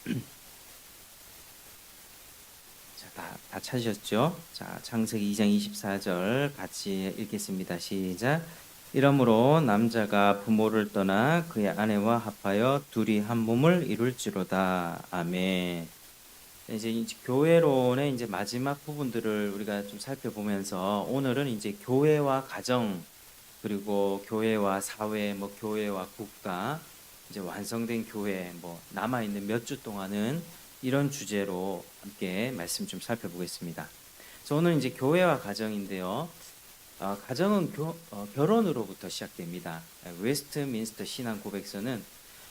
자, 다 찾으셨죠? 자, 창세기 2장 24절 같이 읽겠습니다. 시작. 이러므로 남자가 부모를 떠나 그의 아내와 합하여 둘이 한 몸을 이룰지로다. 아멘. 이제 교회론의 이제 마지막 부분들을 우리가 좀 살펴보면서 오늘은 이제 교회와 가정 그리고 교회와 사회, 뭐 교회와 국가, 이제 완성된 교회, 뭐 남아 있는 몇 주 동안은 이런 주제로 함께 말씀 좀 살펴보겠습니다. 그래서 오늘 이제 교회와 가정인데요. 가정은 결혼으로부터 시작됩니다. 웨스트민스터 신앙 고백서는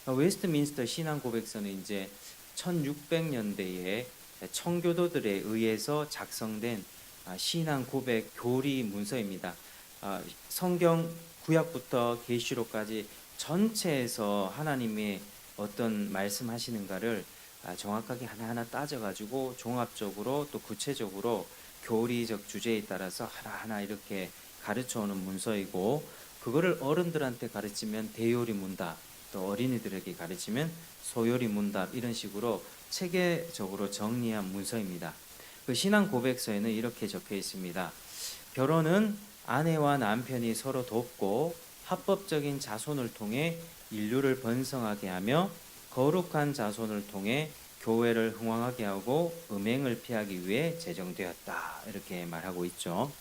웨스트민스터 신앙 고백서는 이제 1600년대에 청교도들에 의해서 작성된 신앙 고백 교리 문서입니다. 성경 구약부터 계시록까지 전체에서 하나님의 어떤 말씀하시는가를 정확하게 하나하나 따져가지고 종합적으로 또 구체적으로 교리적 주제에 따라서 하나하나 이렇게 가르쳐오는 문서이고, 그거를 어른들한테 가르치면 대요리 문답, 또 어린이들에게 가르치면 소요리 문답, 이런 식으로 체계적으로 정리한 문서입니다. 그 신앙 고백서에는 이렇게 적혀 있습니다. 결혼은 아내와 남편이 서로 돕고 합법적인 자손을 통해 인류를 번성하게 하며 거룩한 자손을 통해 교회를 흥왕하게 하고 음행을 피하기 위해 제정되었다, 이렇게 말하고 있죠.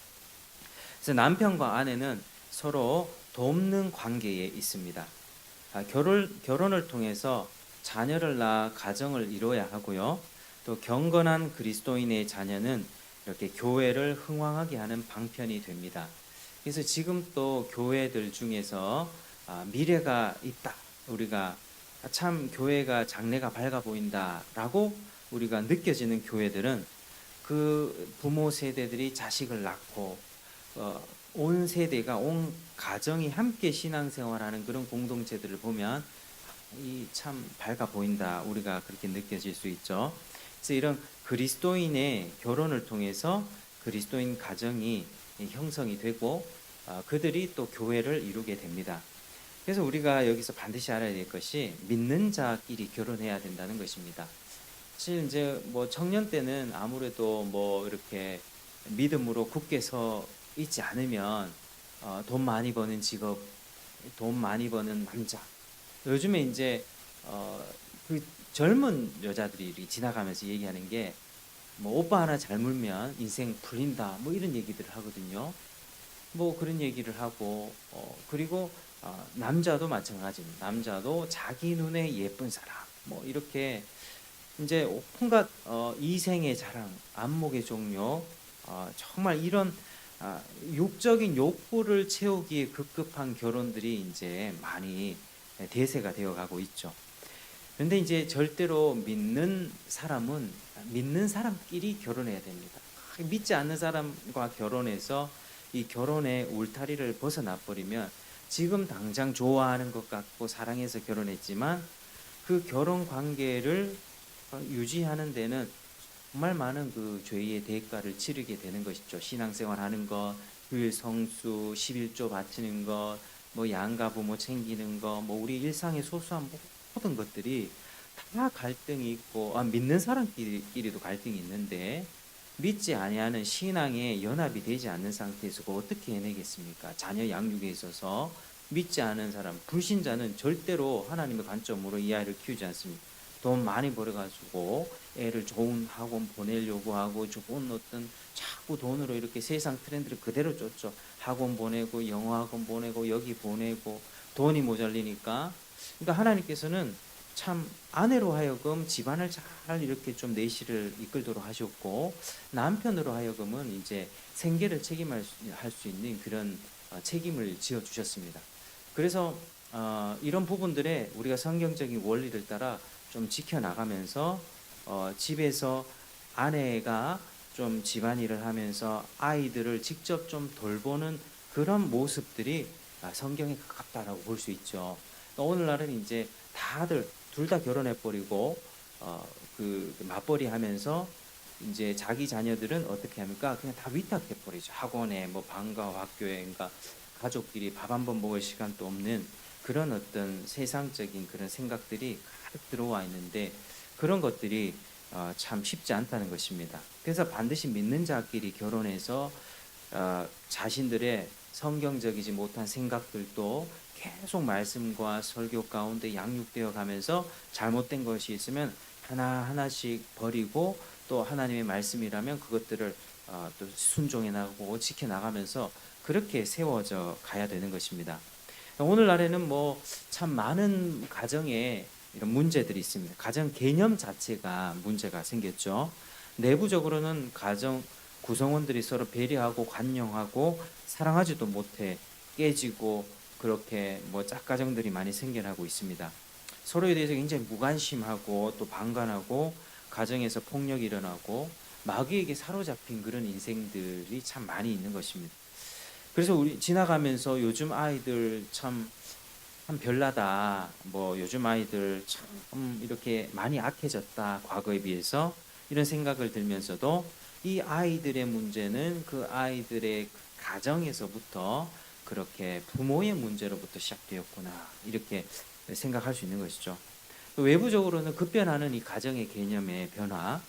그래서 남편과 아내는 서로 돕는 관계에 있습니다. 결혼을 통해서 자녀를 낳아 가정을 이뤄야 하고요. 또 경건한 그리스도인의 자녀는 이렇게 교회를 흥왕하게 하는 방편이 됩니다. 그래서 지금 또 교회들 중에서 미래가 있다, 우리가 참 교회가 장래가 밝아 보인다라고 우리가 느껴지는 교회들은 그 부모 세대들이 자식을 낳고 온 세대가, 온 가정이 함께 신앙생활하는 그런 공동체들을 보면 이 참 밝아 보인다, 우리가 그렇게 느껴질 수 있죠. 그래서 이런 그리스도인의 결혼을 통해서 그리스도인 가정이 형성이 되고 그들이 또 교회를 이루게 됩니다. 그래서 우리가 여기서 반드시 알아야 될 것이 믿는 자끼리 결혼해야 된다는 것입니다. 사실 이제 뭐 청년 때는 아무래도 뭐 이렇게 믿음으로 굳게 서 있지 않으면 돈 많이 버는 직업, 돈 많이 버는 남자. 요즘에 이제 그 젊은 여자들이 지나가면서 얘기하는 게 뭐 오빠 하나 잘 물면 인생 풀린다, 뭐 이런 얘기들을 하거든요. 뭐 그런 얘기를 하고 그리고 남자도 마찬가지입니다. 남자도 자기 눈에 예쁜 사람, 뭐 이렇게 이제 온갖 이생의 자랑, 안목의 종료, 정말 이런 육적인 욕구를 채우기에 급급한 결혼들이 이제 많이 대세가 되어 가고 있죠. 그런데 이제 절대로 믿는 사람은 믿는 사람끼리 결혼해야 됩니다. 믿지 않는 사람과 결혼해서 이 결혼의 울타리를 벗어나 버리면 지금 당장 좋아하는 것 같고 사랑해서 결혼했지만 그 결혼 관계를 유지하는 데는 정말 많은 그 죄의 대가를 치르게 되는 것이죠. 신앙생활 하는 것, 휴일 성수, 11조 바치는 것, 뭐 양가 부모 챙기는 것, 뭐 우리 일상의 소소한 모든 것들이 다 갈등이 있고, 믿는 사람끼리도 갈등이 있는데 믿지 아니하는 신앙에 연합이 되지 않는 상태에서 그걸 어떻게 해내겠습니까? 자녀 양육에 있어서 믿지 않은 사람, 불신자는 절대로 하나님의 관점으로 이 아이를 키우지 않습니다. 돈 많이 벌어가지고 애를 좋은 학원 보내려고 하고 좋은 어떤 자꾸 돈으로 이렇게 세상 트렌드를 그대로 쫓죠. 학원 보내고 영어 학원 보내고 여기 보내고 돈이 모자리니까. 그러니까 하나님께서는 참 아내로 하여금 집안을 잘 이렇게 좀 내실을 이끌도록 하셨고, 남편으로 하여금은 이제 생계를 책임할 수 있는 그런 책임을 지어 주셨습니다. 그래서 이런 부분들에 우리가 성경적인 원리를 따라 좀 지켜나가면서 집에서 아내가 좀 집안일을 하면서 아이들을 직접 좀 돌보는 그런 모습들이 성경에 가깝다라고 볼 수 있죠. 오늘날은 이제 다들 둘 다 결혼해 버리고 그 맞벌이 하면서 이제 자기 자녀들은 어떻게 합니까? 그냥 다 위탁해 버리죠. 학원에 뭐 방과 학교에, 그러니까 가족끼리 밥 한 번 먹을 시간도 없는 그런 어떤 세상적인 그런 생각들이 가득 들어와 있는데, 그런 것들이 참 쉽지 않다는 것입니다. 그래서 반드시 믿는 자끼리 결혼해서 자신들의 성경적이지 못한 생각들도 계속 말씀과 설교 가운데 양육되어 가면서 잘못된 것이 있으면 하나하나씩 버리고 또 하나님의 말씀이라면 그것들을 또 순종해 나가고 지켜 나가면서 그렇게 세워져 가야 되는 것입니다. 오늘날에는 뭐 참 많은 가정에 이런 문제들이 있습니다. 가정 개념 자체가 문제가 생겼죠. 내부적으로는 가정 구성원들이 서로 배려하고 관용하고 사랑하지도 못해 깨지고 그렇게 뭐 짝가정들이 많이 생겨나고 있습니다. 서로에 대해서 굉장히 무관심하고 또 방관하고 가정에서 폭력이 일어나고 마귀에게 사로잡힌 그런 인생들이 참 많이 있는 것입니다. 그래서 우리 지나가면서 요즘 아이들 참 별나다. 뭐 요즘 아이들 참 이렇게 많이 악해졌다. 과거에 비해서 이런 생각을 들면서도 이 아이들의 문제는 그 아이들의 가정에서부터 그렇게 부모의 문제로부터 시작되었구나. 이렇게 생각할 수 있는 것이죠. 외부적으로는 급변하는 이 가정의 개념의 변화,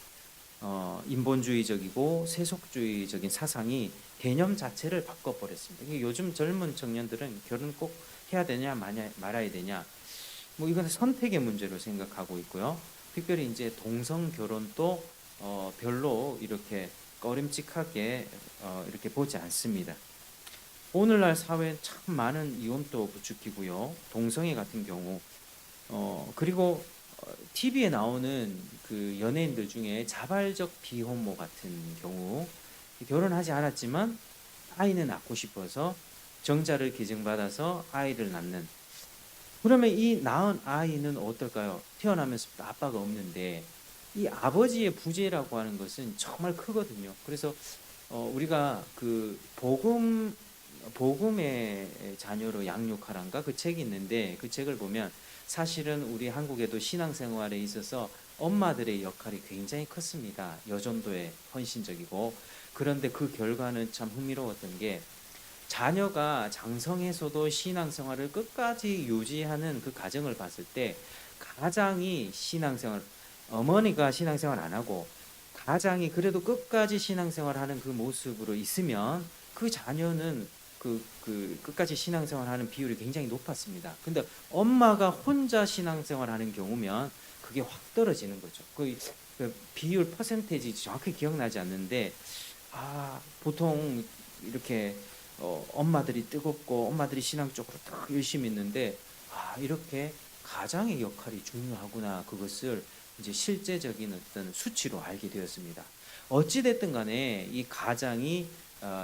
인본주의적이고 세속주의적인 사상이 개념 자체를 바꿔버렸습니다. 요즘 젊은 청년들은 결혼 꼭 해야 되냐 말아야 되냐, 뭐 이건 선택의 문제로 생각하고 있고요. 특별히 이제 동성 결혼도 별로 이렇게 꺼림칙하게 이렇게 보지 않습니다. 오늘날 사회엔 참 많은 이혼도 부추기고요. 동성애 같은 경우 그리고 TV에 나오는 그 연예인들 중에 자발적 비혼모 같은 경우 결혼하지 않았지만 아이는 낳고 싶어서 정자를 기증받아서 아이를 낳는. 그러면 이 낳은 아이는 어떨까요? 태어나면서부터 아빠가 없는데 이 아버지의 부재라고 하는 것은 정말 크거든요. 그래서 우리가 그 복음의 자녀로 양육하란가 그 책이 있는데 그 책을 보면 사실은 우리 한국에도 신앙생활에 있어서 엄마들의 역할이 굉장히 컸습니다. 여전도에 헌신적이고. 그런데 그 결과는 참 흥미로웠던 게 자녀가 장성해서도 신앙생활을 끝까지 유지하는 그 가정을 봤을 때 가장이 신앙생활, 어머니가 신앙생활 안 하고 가장이 그래도 끝까지 신앙생활하는 그 모습으로 있으면 그 자녀는 끝까지 신앙생활하는 비율이 굉장히 높았습니다. 근데 엄마가 혼자 신앙생활하는 경우면 그게 확 떨어지는 거죠. 그 비율 퍼센테이지 정확히 기억나지 않는데 보통 이렇게 엄마들이 뜨겁고 엄마들이 신앙 쪽으로 딱 열심히 있는데 이렇게 가장의 역할이 중요하구나, 그것을 이제 실제적인 어떤 수치로 알게 되었습니다. 어찌 됐든 간에 이 가장이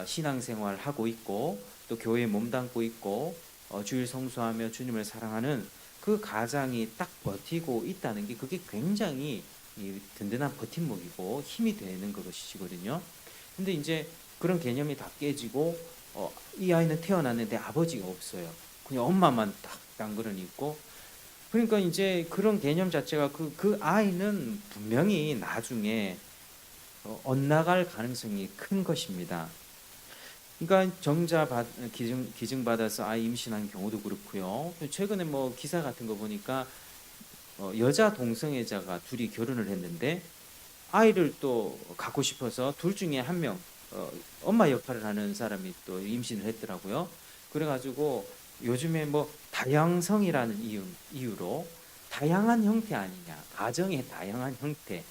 신앙생활을 하고 있고 또 교회에 몸담고 있고 주일 성수하며 주님을 사랑하는 그 가장이 딱 버티고 있다는 게 그게 굉장히 든든한 버팀목이고 힘이 되는 것이거든요. 근데 이제 그런 개념이 다 깨지고 이 아이는 태어났는데 아버지가 없어요. 그냥 엄마만 딱 딴그런 있고. 그러니까 이제 그런 개념 자체가 그 아이는 분명히 나중에 엇나갈 가능성이 큰 것입니다. 그러니까 기증받아서 아이 임신한 경우도 그렇고요. 최근에 뭐 기사 같은 거 보니까 여자 동성애자가 둘이 결혼을 했는데 아이를 또 갖고 싶어서 둘 중에 한 명, 엄마 역할을 하는 사람이 또 임신을 했더라고요. 그래가지고 요즘에 뭐 다양성이라는 이유로 다양한 형태 아니냐, 가정의 다양한 형태,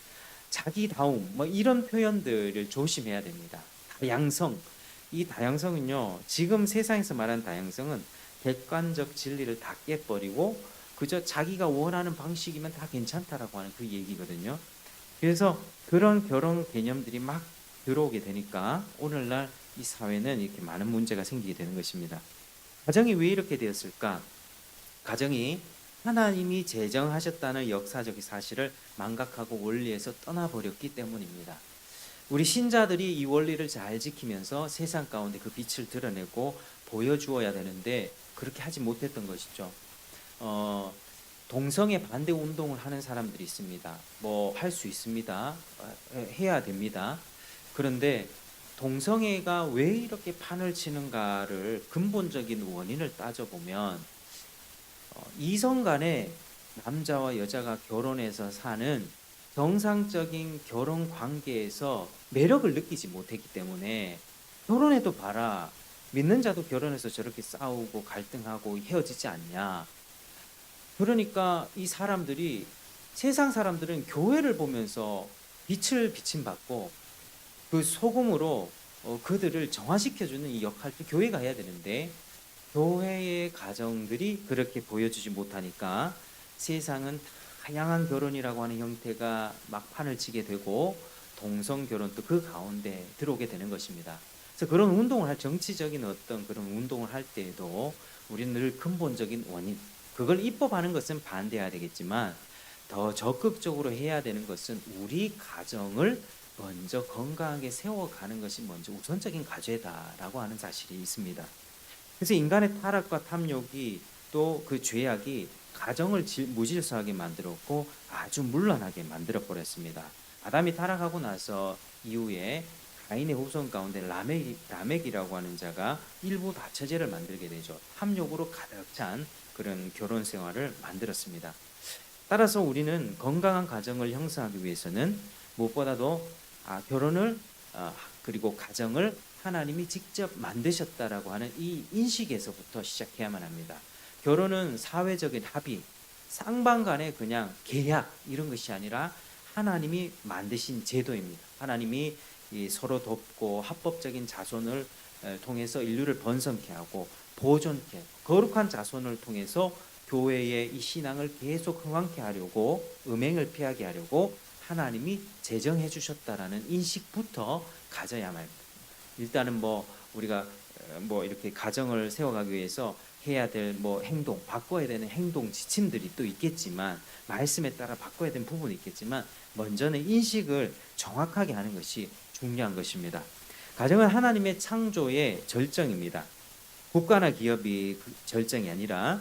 자기다움, 뭐 이런 표현들을 조심해야 됩니다. 다양성, 이 다양성은요, 지금 세상에서 말하는 다양성은 객관적 진리를 다 깨버리고 그저 자기가 원하는 방식이면 다 괜찮다라고 하는 그 얘기거든요. 그래서 그런 결혼 개념들이 막 들어오게 되니까 오늘날 이 사회는 이렇게 많은 문제가 생기게 되는 것입니다. 가정이 왜 이렇게 되었을까? 가정이 하나님이 제정하셨다는 역사적 사실을 망각하고 원리에서 떠나버렸기 때문입니다. 우리 신자들이 이 원리를 잘 지키면서 세상 가운데 그 빛을 드러내고 보여주어야 되는데 그렇게 하지 못했던 것이죠. 동성애 반대 운동을 하는 사람들이 있습니다. 뭐 할 수 있습니다. 해야 됩니다. 그런데 동성애가 왜 이렇게 판을 치는가를 근본적인 원인을 따져보면 이성 간에 남자와 여자가 결혼해서 사는 정상적인 결혼 관계에서 매력을 느끼지 못했기 때문에 결혼해도 봐라. 믿는 자도 결혼해서 저렇게 싸우고 갈등하고 헤어지지 않냐. 그러니까 이 사람들이 세상 사람들은 교회를 보면서 빛을 비침받고 그 소금으로 그들을 정화시켜주는 이 역할도 교회가 해야 되는데 교회의 가정들이 그렇게 보여주지 못하니까 세상은 다양한 결혼이라고 하는 형태가 막 판을 치게 되고 동성 결혼도 그 가운데 들어오게 되는 것입니다. 그래서 그런 운동을 정치적인 어떤 그런 운동을 할 때에도 우리는 늘 근본적인 원인, 그걸 입법하는 것은 반대해야 되겠지만 더 적극적으로 해야 되는 것은 우리 가정을 먼저 건강하게 세워가는 것이 먼저 우선적인 과제다라고 하는 사실이 있습니다. 그래서 인간의 타락과 탐욕이 또 그 죄악이 가정을 무질서하게 만들었고 아주 문란하게 만들어 버렸습니다. 아담이 타락하고 나서 이후에 가인의 후손 가운데 라멕이라고 하는 자가 일부 다처제를 만들게 되죠. 탐욕으로 가득 찬 그런 결혼 생활을 만들었습니다. 따라서 우리는 건강한 가정을 형성하기 위해서는 무엇보다도 결혼을 그리고 가정을 하나님이 직접 만드셨다라고 하는 이 인식에서부터 시작해야만 합니다. 결혼은 사회적인 합의, 쌍방 간의 그냥 계약 이런 것이 아니라 하나님이 만드신 제도입니다. 하나님이 서로 돕고 합법적인 자손을 통해서 인류를 번성케 하고 보존케 하고 거룩한 자손을 통해서 교회의 이 신앙을 계속 흥왕케 하려고 음행을 피하게 하려고 하나님이 제정해 주셨다라는 인식부터 가져야만 합니다. 일단은 우리가 이렇게 가정을 세워가기 위해서 해야 될 행동, 바꿔야 되는 행동 지침들이 또 있겠지만 말씀에 따라 바꿔야 되는 부분이 있겠지만 먼저는 인식을 정확하게 하는 것이 중요한 것입니다. 가정은 하나님의 창조의 절정입니다. 국가나 기업이 그 절정이 아니라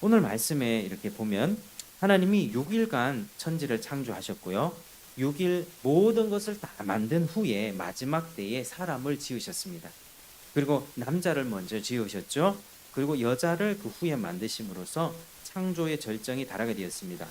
오늘 말씀에 이렇게 보면 하나님이 6일간 천지를 창조하셨고요. 6일 모든 것을 다 만든 후에 마지막 때에 사람을 지으셨습니다. 그리고 남자를 먼저 지으셨죠. 그리고 여자를 그 후에 만드심으로써 창조의 절정이 달하게 되었습니다.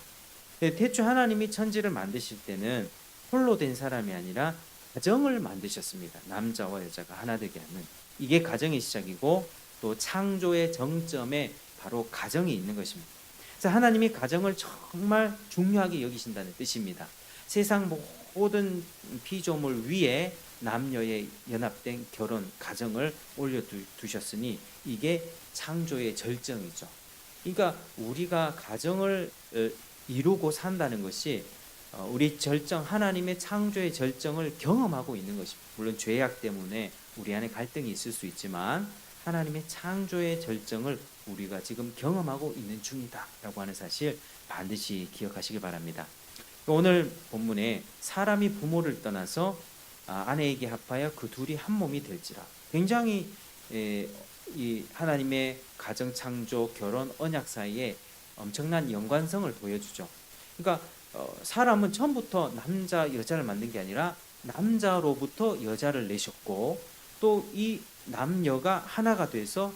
태초 하나님이 천지를 만드실 때는 홀로 된 사람이 아니라 가정을 만드셨습니다. 남자와 여자가 하나 되게 하는 이게 가정의 시작이고 또 창조의 정점에 바로 가정이 있는 것입니다. 그래서 하나님이 가정을 정말 중요하게 여기신다는 뜻입니다. 세상 모든 피조물 위에 남녀의 연합된 결혼, 가정을 올려두셨으니 이게 창조의 절정이죠. 그러니까 우리가 가정을 이루고 산다는 것이 우리 절정, 하나님의 창조의 절정을 경험하고 있는 것입니다. 물론 죄악 때문에 우리 안에 갈등이 있을 수 있지만 하나님의 창조의 절정을 우리가 지금 경험하고 있는 중이다라고 하는 사실 반드시 기억하시기 바랍니다. 오늘 본문에 사람이 부모를 떠나서 아내에게 합하여 그 둘이 한 몸이 될지라 굉장히 이 하나님의 가정 창조 결혼 언약 사이에 엄청난 연관성을 보여주죠. 그러니까 사람은 처음부터 남자 여자를 만든 게 아니라 남자로부터 여자를 내셨고 또 이 남녀가 하나가 돼서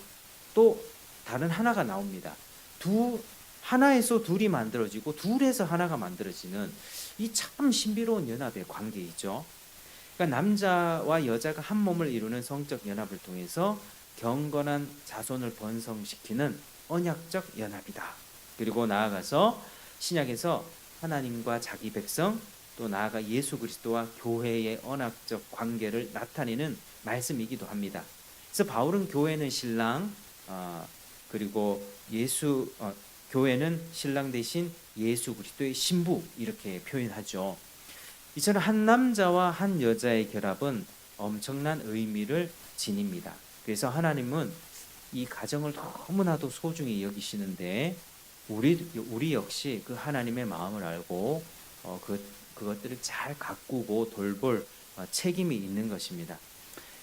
또 다른 하나가 나옵니다. 하나에서 둘이 만들어지고 둘에서 하나가 만들어지는 이 참 신비로운 연합의 관계이죠. 그러니까 남자와 여자가 한 몸을 이루는 성적 연합을 통해서 경건한 자손을 번성시키는 언약적 연합이다. 그리고 나아가서 신약에서 하나님과 자기 백성 또 나아가 예수 그리스도와 교회의 언약적 관계를 나타내는 말씀이기도 합니다. 그래서 바울은 교회는 신랑 그리고 교회는 신랑 대신 예수 그리스도의 신부 이렇게 표현하죠. 이처럼 한 남자와 한 여자의 결합은 엄청난 의미를 지닙니다. 그래서 하나님은 이 가정을 너무나도 소중히 여기시는데 우리 역시 그 하나님의 마음을 알고 그것들을 잘 가꾸고 돌볼 책임이 있는 것입니다.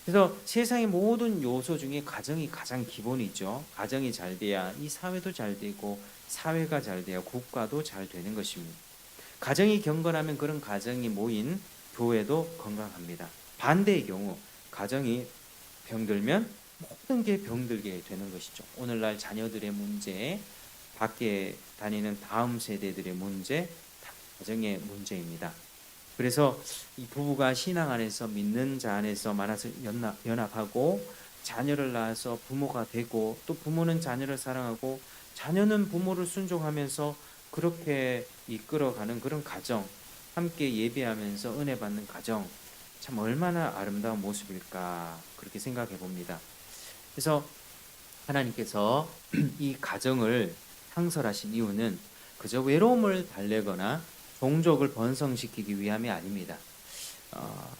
그래서 세상의 모든 요소 중에 가정이 가장 기본이죠. 가정이 잘 돼야 이 사회도 잘 되고 사회가 잘 돼야 국가도 잘 되는 것입니다. 가정이 경건하면 그런 가정이 모인 교회도 건강합니다. 반대의 경우 가정이 병들면 모든 게 병들게 되는 것이죠. 오늘날 자녀들의 문제, 밖에 다니는 다음 세대들의 문제, 가정의 문제입니다. 그래서 이 부부가 신앙 안에서 믿는 자 안에서 만나서 연합하고 자녀를 낳아서 부모가 되고 또 부모는 자녀를 사랑하고 자녀는 부모를 순종하면서 그렇게 이끌어가는 그런 가정, 함께 예배하면서 은혜 받는 가정, 참 얼마나 아름다운 모습일까 그렇게 생각해 봅니다. 그래서 하나님께서 이 가정을 창설하신 이유는 그저 외로움을 달래거나 종족을 번성시키기 위함이 아닙니다. 어,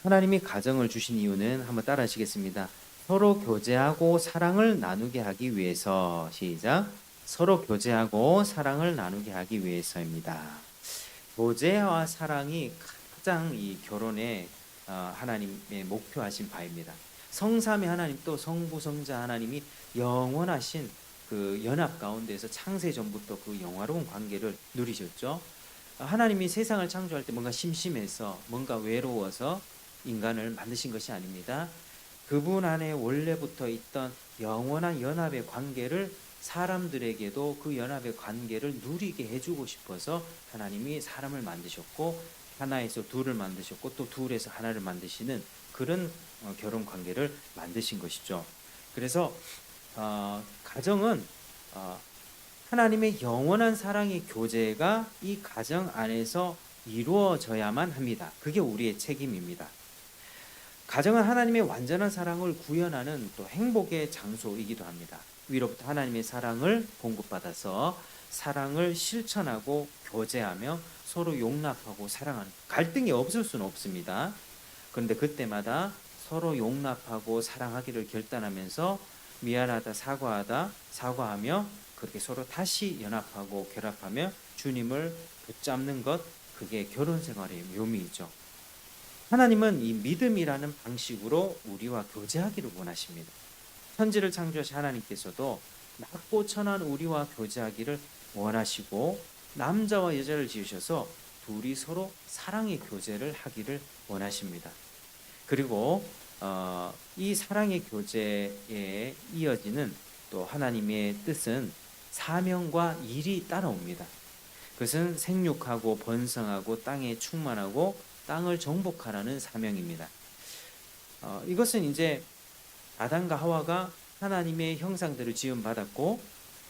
하나님이 가정을 주신 이유는 한번 따라하시겠습니다. 서로 교제하고 사랑을 나누게 하기 위해서. 시작. 서로 교제하고 사랑을 나누게 하기 위해서입니다. 교제와 사랑이 가장 이 결혼의 하나님의 목표하신 바입니다. 성삼위 하나님 또 성부 성자 하나님이 영원하신 그 연합 가운데서 창세 전부터 그 영화로운 관계를 누리셨죠. 하나님이 세상을 창조할 때 뭔가 심심해서 뭔가 외로워서 인간을 만드신 것이 아닙니다. 그분 안에 원래부터 있던 영원한 연합의 관계를 사람들에게도 그 연합의 관계를 누리게 해주고 싶어서 하나님이 사람을 만드셨고 하나에서 둘을 만드셨고 또 둘에서 하나를 만드시는 그런 결혼 관계를 만드신 것이죠. 그래서 가정은 하나님의 영원한 사랑의 교제가 이 가정 안에서 이루어져야만 합니다. 그게 우리의 책임입니다. 가정은 하나님의 완전한 사랑을 구현하는 또 행복의 장소이기도 합니다. 위로부터 하나님의 사랑을 공급받아서 사랑을 실천하고 교제하며 서로 용납하고 사랑하는 갈등이 없을 수는 없습니다. 그런데 그때마다 서로 용납하고 사랑하기를 결단하면서 미안하다 사과하며 그렇게 서로 다시 연합하고 결합하며 주님을 붙잡는 것, 그게 결혼 생활의 묘미이죠. 하나님은 이 믿음이라는 방식으로 우리와 교제하기를 원하십니다. 천지를 창조하신 하나님께서도 낮고 천한 우리와 교제하기를 원하시고 남자와 여자를 지으셔서 둘이 서로 사랑의 교제를 하기를 원하십니다. 그리고 이 사랑의 교제에 이어지는 또 하나님의 뜻은 사명과 일이 따라옵니다. 그것은 생육하고 번성하고 땅에 충만하고 땅을 정복하라는 사명입니다. 이것은 이제 아담과 하와가 하나님의 형상대로 지음받았고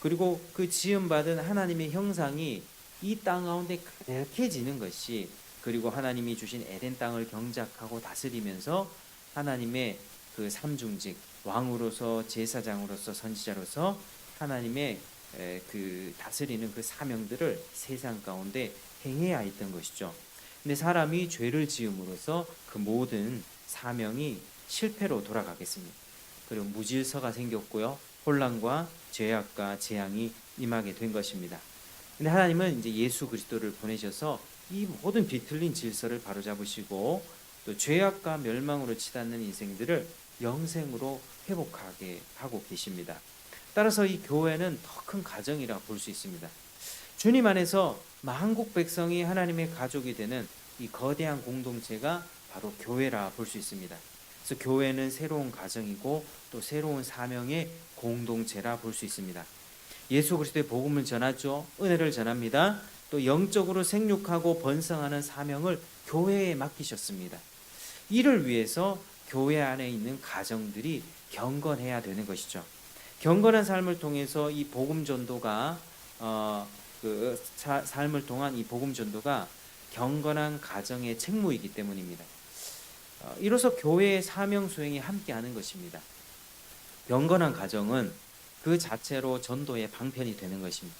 그리고 그 지음받은 하나님의 형상이 이 땅 가운데 가득해지는 것이 그리고 하나님이 주신 에덴 땅을 경작하고 다스리면서 하나님의 그 삼중직 왕으로서 제사장으로서 선지자로서 하나님의 그 다스리는 그 사명들을 세상 가운데 행해야 했던 것이죠. 근데 사람이 죄를 지음으로써 그 모든 사명이 실패로 돌아가겠습니다. 그리고 무질서가 생겼고요. 혼란과 죄악과 재앙이 임하게 된 것입니다. 근데 하나님은 이제 예수 그리스도를 보내셔서 이 모든 뒤틀린 질서를 바로잡으시고 또 죄악과 멸망으로 치닫는 인생들을 영생으로 회복하게 하고 계십니다. 따라서 이 교회는 더 큰 가정이라 볼 수 있습니다. 주님 안에서 만국 백성이 하나님의 가족이 되는 이 거대한 공동체가 바로 교회라 볼 수 있습니다. 그래서 교회는 새로운 가정이고 또 새로운 사명의 공동체라 볼 수 있습니다. 예수 그리스도의 복음을 전하죠. 은혜를 전합니다. 또 영적으로 생육하고 번성하는 사명을 교회에 맡기셨습니다. 이를 위해서 교회 안에 있는 가정들이 경건해야 되는 것이죠. 경건한 삶을 통해서 이 복음 전도가 삶을 통한 이 복음 전도가 경건한 가정의 책무이기 때문입니다. 이로써 교회의 사명 수행이 함께하는 것입니다. 경건한 가정은 그 자체로 전도의 방편이 되는 것입니다.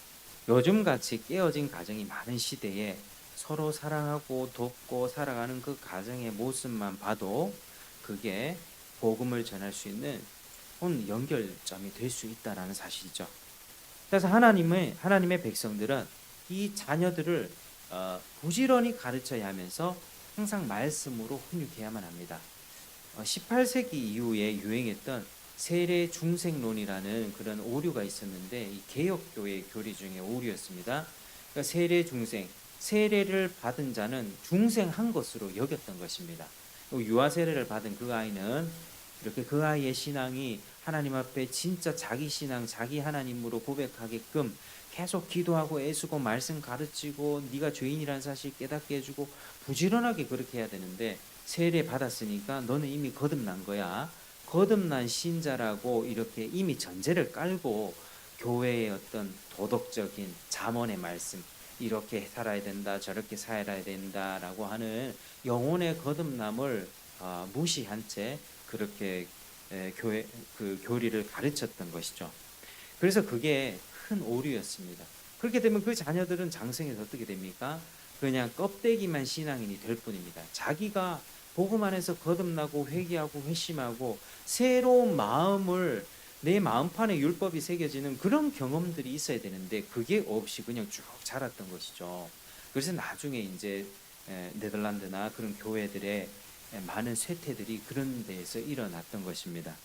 요즘같이 깨어진 가정이 많은 시대에 서로 사랑하고 돕고 살아가는 그 가정의 모습만 봐도 그게 복음을 전할 수 있는 연결점이 될 수 있다는 사실이죠. 그래서 하나님의 백성들은 이 자녀들을 부지런히 가르쳐야 하면서 항상 말씀으로 훈육해야만 합니다. 18세기 이후에 유행했던 세례 중생론이라는 그런 오류가 있었는데 이 개혁교회 교리 중에 오류였습니다. 그러니까 세례 중생, 세례를 받은 자는 중생한 것으로 여겼던 것입니다. 유아 세례를 받은 그 아이는 이렇게 그 아이의 신앙이 하나님 앞에 진짜 자기 신앙, 자기 하나님으로 고백하게끔 계속 기도하고 애쓰고 말씀 가르치고 네가 죄인이라는 사실 깨닫게 해주고 부지런하게 그렇게 해야 되는데 세례 받았으니까 너는 이미 거듭난 거야. 거듭난 신자라고 이렇게 이미 전제를 깔고 교회의 어떤 도덕적인 잠언의 말씀 이렇게 살아야 된다 저렇게 살아야 된다라고 하는 영혼의 거듭남을 무시한 채 그렇게 교회 그 교리를 가르쳤던 것이죠. 그래서 그게 큰 오류였습니다. 그렇게 되면 그 자녀들은 장성에서 어떻게 됩니까? 그냥 껍데기만 신앙인이 될 뿐입니다. 자기가 복음 안에서 거듭나고 회개하고 회심하고 새로운 마음을 내 마음판에 율법이 새겨지는 그런 경험들이 있어야 되는데 그게 없이 그냥 쭉 자랐던 것이죠. 그래서 나중에 이제 네덜란드나 그런 교회들의 많은 쇠퇴들이 그런 데에서 일어났던 것입니다.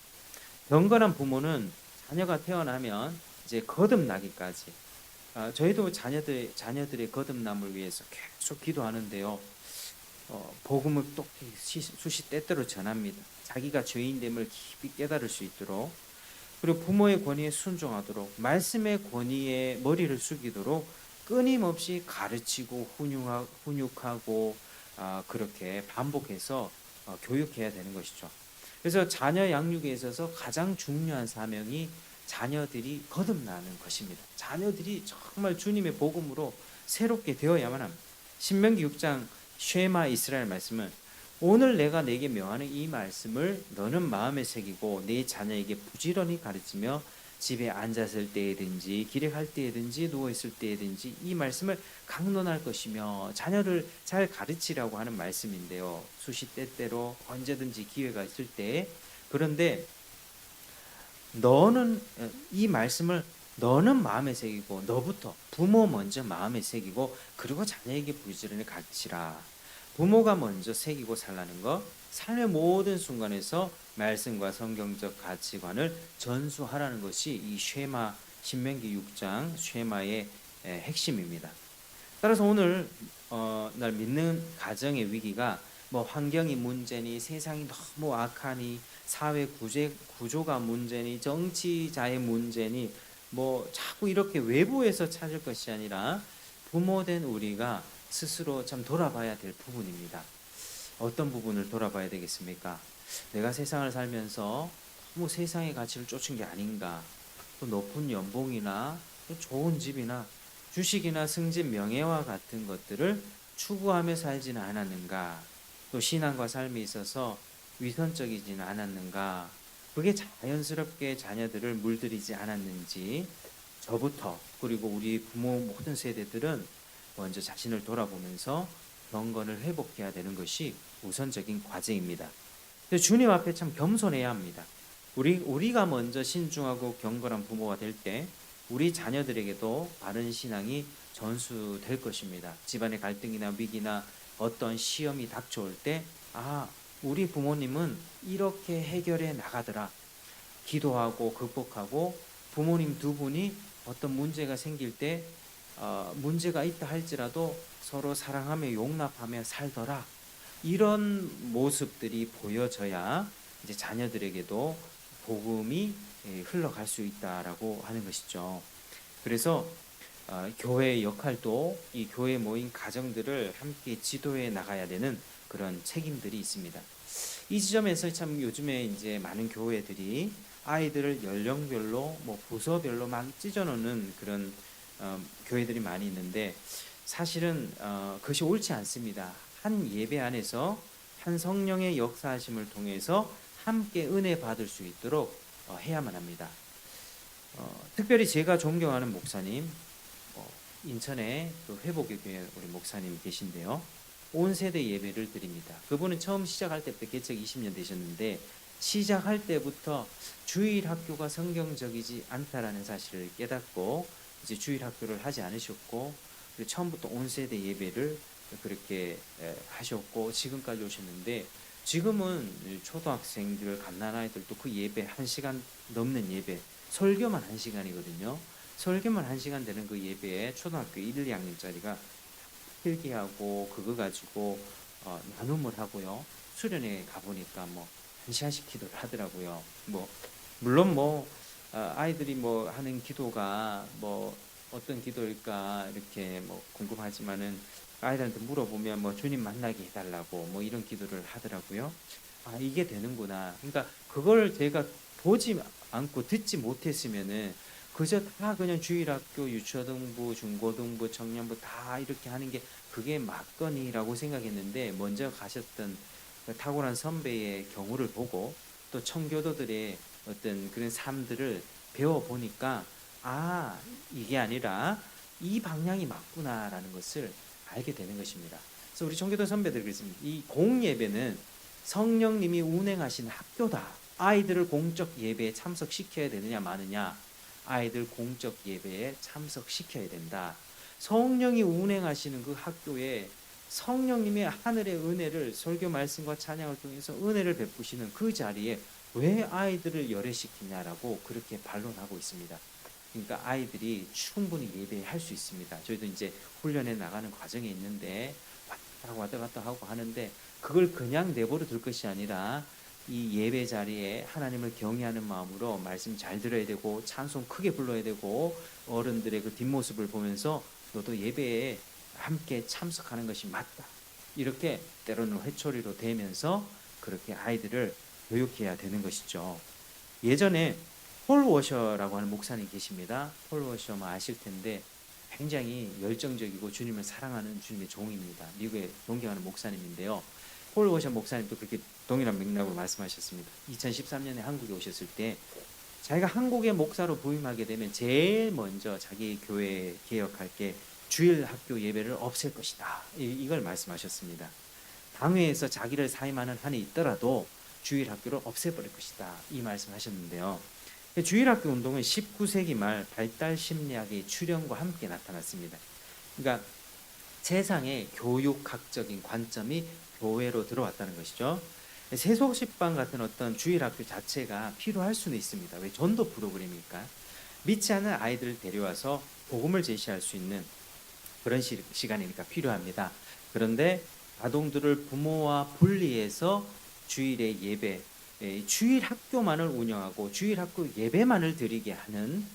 경건한 부모는 자녀가 태어나면 이제 거듭나기까지 저희도 자녀들의 거듭남을 위해서 계속 기도하는데요. 복음을 또 수시 때때로 전합니다. 자기가 죄인됨을 깊이 깨달을 수 있도록 그리고 부모의 권위에 순종하도록 말씀의 권위에 머리를 숙이도록 끊임없이 가르치고 훈육하고 그렇게 반복해서 교육해야 되는 것이죠. 그래서 자녀 양육에 있어서 가장 중요한 사명이 자녀들이 거듭나는 것입니다. 자녀들이 정말 주님의 복음으로 새롭게 되어야만 합니다. 신명기 6장 쉐마 이스라엘 말씀은 오늘 내가 내게 명하는 이 말씀을 너는 마음에 새기고 네 자녀에게 부지런히 가르치며 집에 앉았을 때에든지 길에 갈 때에든지 누워 있을 때에든지 이 말씀을 강론할 것이며 자녀를 잘 가르치라고 하는 말씀인데요. 수시 때때로 언제든지 기회가 있을 때 그런데 너는 이 말씀을 너는 마음에 새기고 너부터 부모 먼저 마음에 새기고 그리고 자녀에게 부지런히 가르치라. 부모가 먼저 새기고 살라는 것 삶의 모든 순간에서 말씀과 성경적 가치관을 전수하라는 것이 이 쉐마 신명기 6장 쉐마의 핵심입니다. 따라서 오늘 날 믿는 가정의 위기가 뭐 환경이 문제니 세상이 너무 악하니 사회 구조가 문제니 정치자의 문제니 뭐 자꾸 이렇게 외부에서 찾을 것이 아니라 부모된 우리가 스스로 참 돌아봐야 될 부분입니다. 어떤 부분을 돌아봐야 되겠습니까? 내가 세상을 살면서 너무 세상의 가치를 쫓은 게 아닌가? 또 높은 연봉이나 또 좋은 집이나 주식이나 승진, 명예와 같은 것들을 추구하며 살지는 않았는가? 또 신앙과 삶에 있어서 위선적이지는 않았는가? 그게 자연스럽게 자녀들을 물들이지 않았는지 저부터 그리고 우리 부모 모든 세대들은 먼저 자신을 돌아보면서 경건을 회복해야 되는 것이 우선적인 과제입니다. 주님 앞에 참 겸손해야 합니다. 우리가 먼저 신중하고 경건한 부모가 될 때 우리 자녀들에게도 바른 신앙이 전수될 것입니다. 집안의 갈등이나 위기나 어떤 시험이 닥쳐올 때 우리 부모님은 이렇게 해결해 나가더라. 기도하고 극복하고 부모님 두 분이 어떤 문제가 생길 때 문제가 있다 할지라도 서로 사랑하며 용납하며 살더라. 이런 모습들이 보여져야 이제 자녀들에게도 복음이 흘러갈 수 있다라고 하는 것이죠. 그래서 교회의 역할도 이 교회 모인 가정들을 함께 지도해 나가야 되는 그런 책임들이 있습니다. 이 지점에서 참 요즘에 이제 많은 교회들이 아이들을 연령별로 뭐 부서별로 막 찢어놓는 그런 교회들이 많이 있는데 사실은 그것이 옳지 않습니다. 한 예배 안에서 한 성령의 역사하심을 통해서 함께 은혜 받을 수 있도록 해야만 합니다. 특별히 제가 존경하는 목사님, 인천에 또 회복의 교회 우리 목사님 계신데요. 온 세대 예배를 드립니다. 그분은 처음 시작할 때부터 개척 20년 되셨는데 시작할 때부터 주일 학교가 성경적이지 않다라는 사실을 깨닫고 이제 주일 학교를 하지 않으셨고 그리고 처음부터 온 세대 예배를 그렇게 하셨고 지금까지 오셨는데 지금은 초등학생들 갓난아이들도 그 예배 1시간 넘는 예배 설교만 1시간이거든요. 설교만 1시간 되는 그 예배에 초등학교 1, 2학년짜리가 필기하고 그거 가지고 나눔을 하고요. 수련회 가보니까 뭐 1시간씩 기도를 하더라고요. 뭐 물론 뭐 아이들이 뭐 하는 기도가 뭐 어떤 기도일까 이렇게 뭐 궁금하지만은 아이들한테 물어보면 뭐 주님 만나게 해달라고 뭐 이런 기도를 하더라고요. 아, 이게 되는구나. 그러니까 그걸 제가 보지 않고 듣지 못했으면은 그저 다 그냥 주일학교, 유초등부, 중고등부, 청년부 다 이렇게 하는 게 그게 맞거니라고 생각했는데 먼저 가셨던 그 탁월한 선배의 경우를 보고 또 청교도들의 어떤 그런 삶들을 배워 보니까 아, 이게 아니라 이 방향이 맞구나라는 것을 알게 되는 것입니다. 그래서 우리 청교도 선배들이 그랬습니다. 이 공예배는 성령님이 운행하신 학교다. 아이들을 공적 예배에 참석시켜야 되느냐 마느냐. 아이들 공적 예배에 참석시켜야 된다. 성령이 운행하시는 그 학교에 성령님의 하늘의 은혜를 설교 말씀과 찬양을 통해서 은혜를 베푸시는 그 자리에 왜 아이들을 열애시키냐라고 그렇게 반론하고 있습니다. 그러니까 아이들이 충분히 예배할 수 있습니다. 저희도 이제 훈련에 나가는 과정에 있는데 왔다 갔다 하고 하는데 그걸 그냥 내버려 둘 것이 아니라 이 예배 자리에 하나님을 경외하는 마음으로 말씀 잘 들어야 되고 찬송 크게 불러야 되고 어른들의 그 뒷모습을 보면서 너도 예배에 함께 참석하는 것이 맞다. 이렇게 때로는 회초리로 대면서 그렇게 아이들을 교육해야 되는 것이죠. 예전에 폴 워셔라고 하는 목사님 계십니다. 폴 워셔 뭐 아실 텐데 굉장히 열정적이고 주님을 사랑하는 주님의 종입니다. 미국에 존경하는 목사님인데요. 폴 워셔 목사님도 그렇게 동일한 맥락으로 말씀하셨습니다. 2013년에 한국에 오셨을 때 자기가 한국의 목사로 부임하게 되면 제일 먼저 자기 교회 개혁할 게 주일 학교 예배를 없앨 것이다. 이걸 말씀하셨습니다. 당회에서 자기를 사임하는 한이 있더라도 주일 학교를 없애버릴 것이다. 이 말씀하셨는데요. 주일학교 운동은 19세기 말 발달 심리학의 출현과 함께 나타났습니다. 그러니까 세상의 교육학적인 관점이 교회로 들어왔다는 것이죠. 세속식반 같은 어떤 주일학교 자체가 필요할 수는 있습니다. 왜? 전도 프로그램이니까. 믿지 않는 아이들을 데려와서 복음을 제시할 수 있는 그런 시간이니까 필요합니다. 그런데 아동들을 부모와 분리해서 주일의 예배, 주일 학교만을 운영하고 주일 학교 예배만을 드리게 하는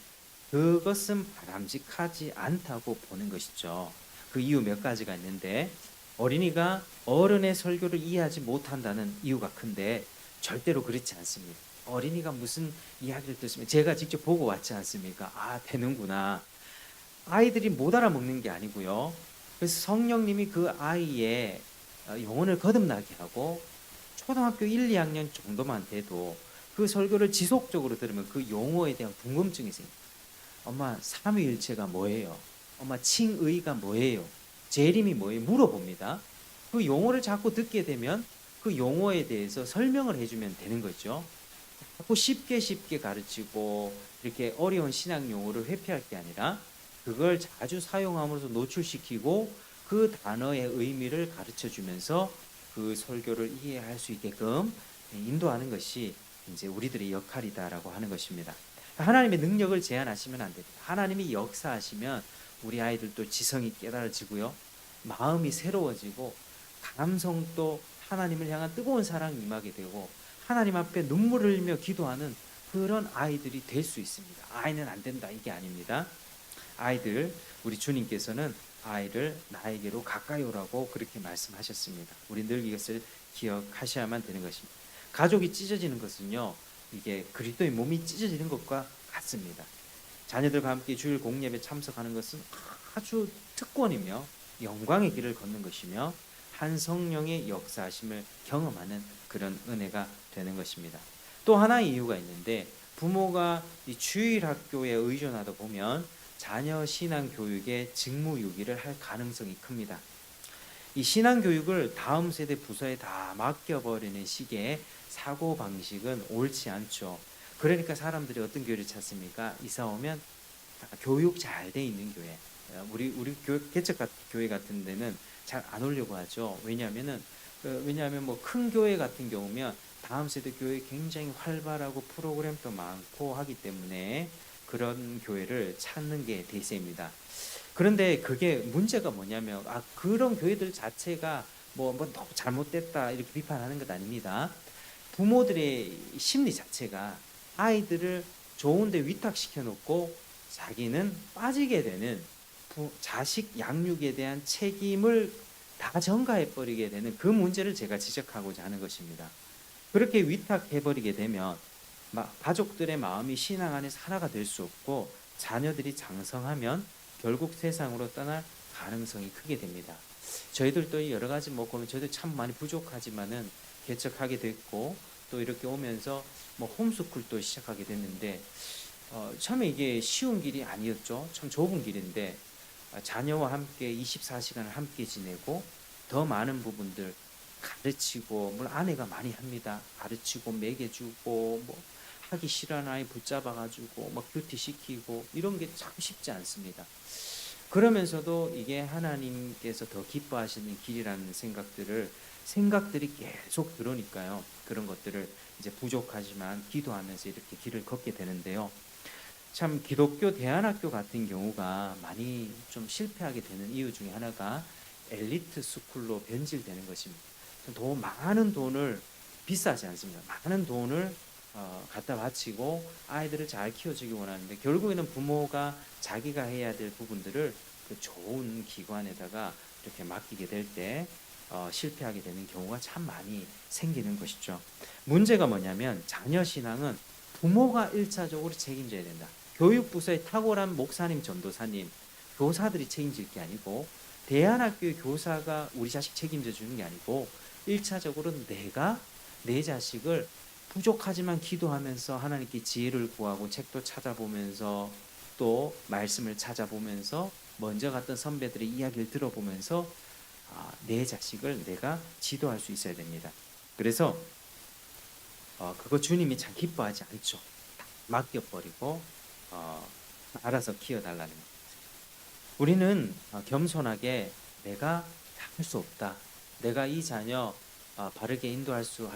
그것은 바람직하지 않다고 보는 것이죠. 그 이유 몇 가지가 있는데 어린이가 어른의 설교를 이해하지 못한다는 이유가 큰데 절대로 그렇지 않습니다. 어린이가 무슨 이야기를 듣으면 제가 직접 보고 왔지 않습니까? 아, 되는구나. 아이들이 못 알아먹는 게 아니고요. 그래서 성령님이 그 아이의 영혼을 거듭나게 하고 초등학교 1, 2학년 정도만 돼도 그 설교를 지속적으로 들으면 그 용어에 대한 궁금증이 생깁니다. 엄마 삼위일체가 뭐예요? 엄마 칭의가 뭐예요? 재림이 뭐예요? 물어봅니다. 그 용어를 자꾸 듣게 되면 그 용어에 대해서 설명을 해주면 되는 거죠. 자꾸 쉽게 가르치고 이렇게 어려운 신학 용어를 회피할 게 아니라 그걸 자주 사용함으로써 노출시키고 그 단어의 의미를 가르쳐주면서 그 설교를 이해할 수 있게끔 인도하는 것이 이제 우리들의 역할이다라고 하는 것입니다. 하나님의 능력을 제한하시면 안 됩니다. 하나님이 역사하시면 우리 아이들도 지성이 깨달아지고요. 마음이 새로워지고 감성도 하나님을 향한 뜨거운 사랑이 임하게 되고 하나님 앞에 눈물을 흘리며 기도하는 그런 아이들이 될 수 있습니다. 아이는 안 된다 이게 아닙니다. 아이들 우리 주님께서는 아이를 나에게로 가까이 오라고 그렇게 말씀하셨습니다. 우리 늘 이것을 기억하셔야만 되는 것입니다. 가족이 찢어지는 것은요, 이게 그리스도의 몸이 찢어지는 것과 같습니다. 자녀들과 함께 주일 공예배 참석하는 것은 아주 특권이며 영광의 길을 걷는 것이며 한 성령의 역사하심을 경험하는 그런 은혜가 되는 것입니다. 또 하나의 이유가 있는데 부모가 이 주일 학교에 의존하다 보면 자녀 신앙 교육에 직무유기를 할 가능성이 큽니다. 이 신앙 교육을 다음 세대 부서에 다 맡겨버리는 식의 사고 방식은 옳지 않죠. 그러니까 사람들이 어떤 교회를 찾습니까? 이사 오면 교육 잘 돼 있는 교회. 우리 개척 교회 같은 데는 잘 안 오려고 하죠. 왜냐하면 뭐 큰 교회 같은 경우면 다음 세대 교회 굉장히 활발하고 프로그램도 많고 하기 때문에 그런 교회를 찾는 게 대세입니다. 그런데 그게 문제가 뭐냐면 그런 교회들 자체가 뭐 너무 잘못됐다 이렇게 비판하는 것 아닙니다. 부모들의 심리 자체가 아이들을 좋은데 위탁시켜 놓고 자기는 빠지게 되는 자식 양육에 대한 책임을 다 전가해 버리게 되는 그 문제를 제가 지적하고자 하는 것입니다. 그렇게 위탁해 버리게 되면 가족들의 마음이 신앙 안에서 하나가 될 수 없고 자녀들이 장성하면 결국 세상으로 떠날 가능성이 크게 됩니다. 저희들도 여러 가지 보면 저희도 참 많이 부족하지만은 개척하게 됐고 또 이렇게 오면서 홈스쿨도 시작하게 됐는데 처음에 이게 쉬운 길이 아니었죠. 참 좁은 길인데 자녀와 함께 24시간을 함께 지내고 더 많은 부분들 가르치고, 물론 아내가 많이 합니다. 가르치고 먹여주고 하기 싫어하는 아이 붙잡아가지고 큐티 시키고 이런 게 참 쉽지 않습니다. 그러면서도 이게 하나님께서 더 기뻐하시는 길이라는 생각들이 계속 들어오니까요. 그런 것들을 이제 부족하지만 기도하면서 이렇게 길을 걷게 되는데요. 참 기독교 대안학교 같은 경우가 많이 좀 실패하게 되는 이유 중에 하나가 엘리트 스쿨로 변질되는 것입니다. 많은 돈을, 비싸지 않습니다. 많은 돈을 갖다 바치고 아이들을 잘 키워주기 원하는데 결국에는 부모가 자기가 해야 될 부분들을 그 좋은 기관에다가 이렇게 맡기게 될 때 실패하게 되는 경우가 참 많이 생기는 것이죠. 문제가 뭐냐면 자녀 신앙은 부모가 1차적으로 책임져야 된다. 교육부서의 탁월한 목사님, 전도사님, 교사들이 책임질 게 아니고 대안학교의 교사가 우리 자식 책임져 주는 게 아니고 1차적으로 내가 내 자식을 부족하지만 기도하면서 하나님께 지혜를 구하고 책도 찾아보면서 또 말씀을 찾아보면서 먼저 갔던 선배들의 이야기를 들어보면서 내 자식을 내가 지도할 수 있어야 됩니다. 그래서 그거 주님이 참 기뻐하지 않죠. 맡겨버리고 알아서 키워달라는 것. 우리는 겸손하게 내가 다 할 수 없다. 내가 이 자녀 바르게 인도할 수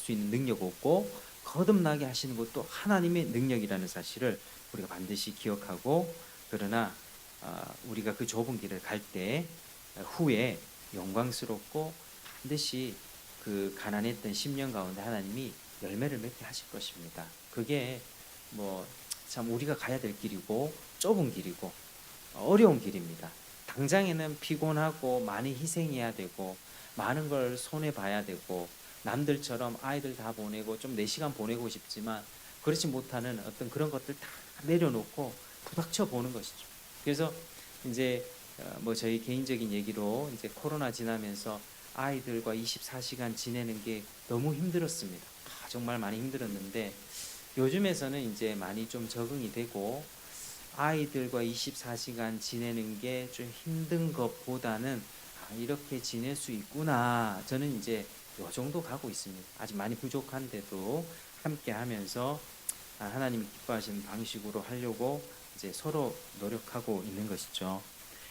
있는 능력 없고 거듭나게 하시는 것도 하나님의 능력이라는 사실을 우리가 반드시 기억하고, 그러나 우리가 그 좁은 길을 갈 때 후에 영광스럽고 반드시 그 가난했던 10년 가운데 하나님이 열매를 맺게 하실 것입니다. 그게 참 우리가 가야 될 길이고 좁은 길이고 어려운 길입니다. 당장에는 피곤하고 많이 희생해야 되고 많은 걸 손해 봐야 되고 남들처럼 아이들 다 보내고 좀 내 시간 보내고 싶지만 그렇지 못하는 어떤 그런 것들 다 내려놓고 부닥쳐 보는 것이죠. 그래서 이제 저희 개인적인 얘기로 이제 코로나 지나면서 아이들과 24시간 지내는 게 너무 힘들었습니다. 정말 많이 힘들었는데 요즘에서는 이제 많이 좀 적응이 되고 아이들과 24시간 지내는 게 좀 힘든 것보다는 이렇게 지낼 수 있구나. 저는 이제 요 정도 가고 있습니다. 아직 많이 부족한데도 함께 하면서 하나님이 기뻐하시는 방식으로 하려고 이제 서로 노력하고 있는 것이죠.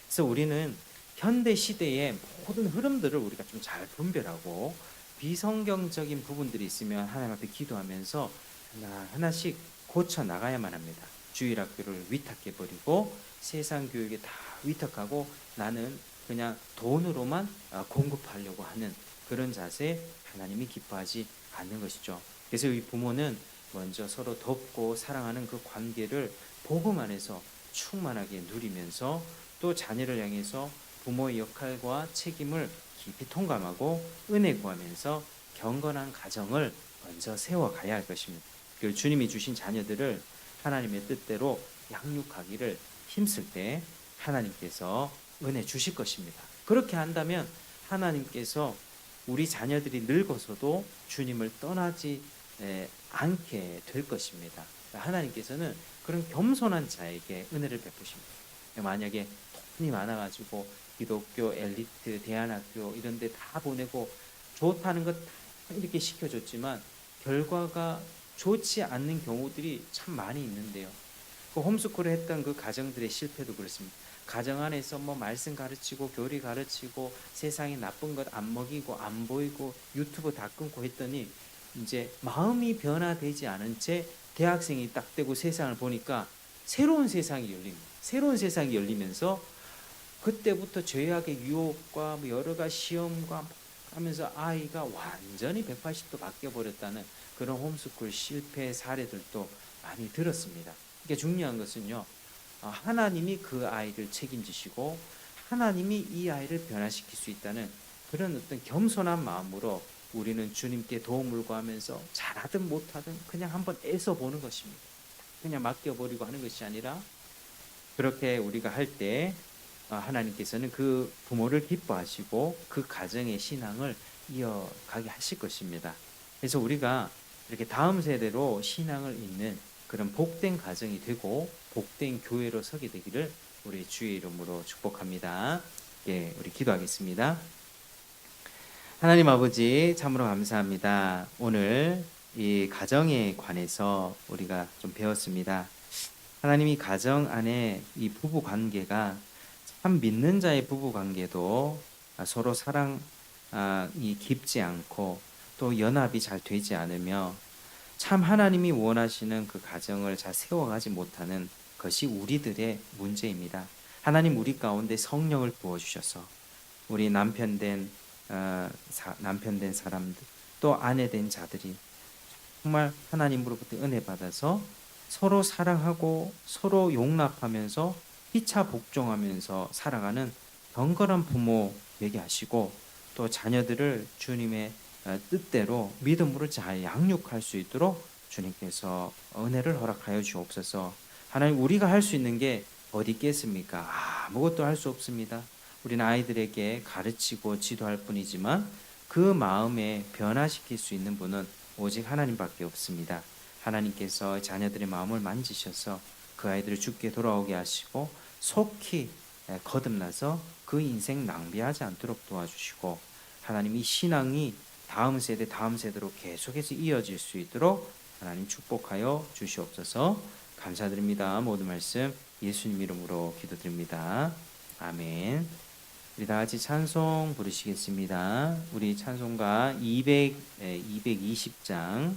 그래서 우리는 현대 시대의 모든 흐름들을 우리가 좀 잘 분별하고 비성경적인 부분들이 있으면 하나님 앞에 기도하면서 하나하나씩 고쳐 나가야만 합니다. 주일학교를 위탁해버리고 세상 교육에 다 위탁하고 나는 그냥 돈으로만 공급하려고 하는 그런 자세, 하나님이 기뻐하지 않는 것이죠. 그래서 이 부모는 먼저 서로 돕고 사랑하는 그 관계를 복음 안에서 충만하게 누리면서 또 자녀를 향해서 부모의 역할과 책임을 깊이 통감하고 은혜 구하면서 경건한 가정을 먼저 세워가야 할 것입니다. 그 주님이 주신 자녀들을 하나님의 뜻대로 양육하기를 힘쓸 때 하나님께서 은혜 주실 것입니다. 그렇게 한다면 하나님께서 우리 자녀들이 늙어서도 주님을 떠나지 않게 될 것입니다. 하나님께서는 그런 겸손한 자에게 은혜를 베푸십니다. 만약에 돈이 많아가지고 기독교 엘리트 대안학교 이런 데 다 보내고 좋다는 것 다 이렇게 시켜줬지만 결과가 좋지 않는 경우들이 참 많이 있는데요. 그 홈스쿨을 했던 그 가정들의 실패도 그렇습니다. 가정 안에서 말씀 가르치고 교리 가르치고 세상에 나쁜 것 안 먹이고 안 보이고 유튜브 다 끊고 했더니 이제 마음이 변화되지 않은 채 대학생이 딱 되고 세상을 보니까 새로운 세상이 열립니다. 새로운 세상이 열리면서 그때부터 죄악의 유혹과 여러 가지 시험과 하면서 아이가 완전히 180도 바뀌어버렸다는 그런 홈스쿨 실패 사례들도 많이 들었습니다. 이게 중요한 것은요, 하나님이 그 아이를 책임지시고 하나님이 이 아이를 변화시킬 수 있다는 그런 어떤 겸손한 마음으로 우리는 주님께 도움을 구하면서 잘하든 못하든 그냥 한번 애써 보는 것입니다. 그냥 맡겨버리고 하는 것이 아니라 그렇게 우리가 할 때 하나님께서는 그 부모를 기뻐하시고 그 가정의 신앙을 이어가게 하실 것입니다. 그래서 우리가 이렇게 다음 세대로 신앙을 잇는 그런 복된 가정이 되고 복된 교회로 서게 되기를 우리 주의 이름으로 축복합니다. 예, 우리 기도하겠습니다. 하나님 아버지 참으로 감사합니다. 오늘 이 가정에 관해서 우리가 좀 배웠습니다. 하나님이 가정 안에 이 부부 관계가 참 믿는 자의 부부 관계도 서로 사랑이 깊지 않고 또 연합이 잘 되지 않으며 참 하나님이 원하시는 그 가정을 잘 세워가지 못하는 것이 우리들의 문제입니다. 하나님 우리 가운데 성령을 부어주셔서 우리 남편 된 사람들 또 아내 된 자들이 정말 하나님으로부터 은혜 받아서 서로 사랑하고 서로 용납하면서 피차 복종하면서 살아가는 경건한 부모 되게 하시고 또 자녀들을 주님의 뜻대로 믿음으로 잘 양육할 수 있도록 주님께서 은혜를 허락하여 주옵소서. 하나님 우리가 할 수 있는 게 어디 있겠습니까? 아무것도 할 수 없습니다. 우리는 아이들에게 가르치고 지도할 뿐이지만 그 마음에 변화시킬 수 있는 분은 오직 하나님밖에 없습니다. 하나님께서 자녀들의 마음을 만지셔서 그 아이들을 주께 돌아오게 하시고 속히 거듭나서 그 인생 낭비하지 않도록 도와주시고 하나님이 신앙이 다음 세대로 계속해서 이어질 수 있도록 하나님 축복하여 주시옵소서. 감사드립니다. 모든 말씀 예수님 이름으로 기도드립니다. 아멘. 우리 다 같이 찬송 부르시겠습니다. 우리 찬송가 220장